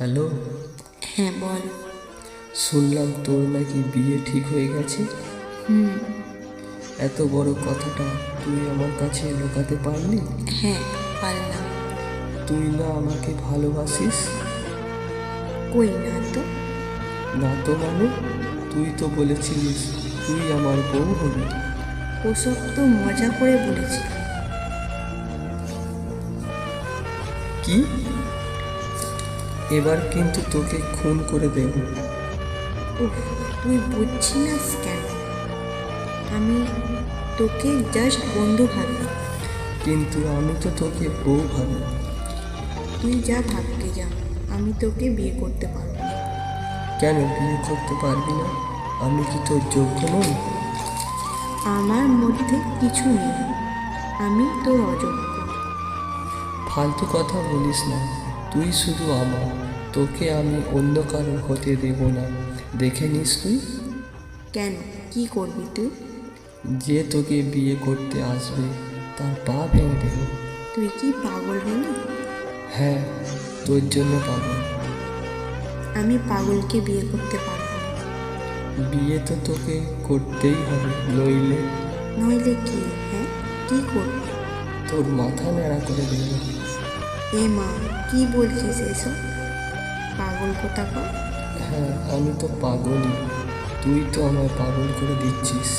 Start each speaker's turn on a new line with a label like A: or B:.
A: Hello.
B: হ্যাঁ বল।
A: শুনলাম তোর নাকি বিয়ে ঠিক হয়ে গেছে। এত বড় কথাটা তুই আমার কাছে লুকাতে পারলি?
B: হ্যাঁ পারলাম।
A: তুই না আমাকে ভালোবাসিস?
B: কই না তো।
A: না তো মানে? তুই তো বলেছিলিস তুই আমার বউ হবি।
B: ওসব তো মজা করে বলেছি।
A: কি? এবার কিন্তু তোকে খুন করে দেব।
B: উফ, তুই বুঝছিস কেন? আমি তোকে জাস্ট বন্ধু ভাবি।
A: কিন্তু আমি তো তোকে বউ ভাবি।
B: তুই যা ভাবকে যা, আমি তোকে বিয়ে করতে পারবো না।
A: কেন বিয়ে করতে পারবি না? আমি কি তোর যোগ্য নই?
B: আমার মধ্যে কিছু নেই, আমি তোর অযোগ্য।
A: ফালতু কথা বলিস না। তুই শুধু আমার, তোকে আমি অন্য কারো হতে দেব না। দেখে নিস তুই।
B: কেন, কি করবি তুই?
A: যে তোকে বিয়ে করতে আসবে তার পা ভেঙে দেব।
B: তুই কি পাগল হলি?
A: হ্যাঁ, তোর জন্য পাগল।
B: আমি পাগলকে বিয়ে করতে পারবো না।
A: বিয়ে তো তোকে করতেই হবে, নইলে
B: নইলে কি? হ্যাঁ, কি করবি?
A: তোর মাথা ন্যাড়া করে দেব।
B: এ মা, কি বলছিস এসব? পাগল কোথাকার।
A: হ্যাঁ, আমি তো পাগলই। তুই তো আমায় পাগল করে দিচ্ছিস।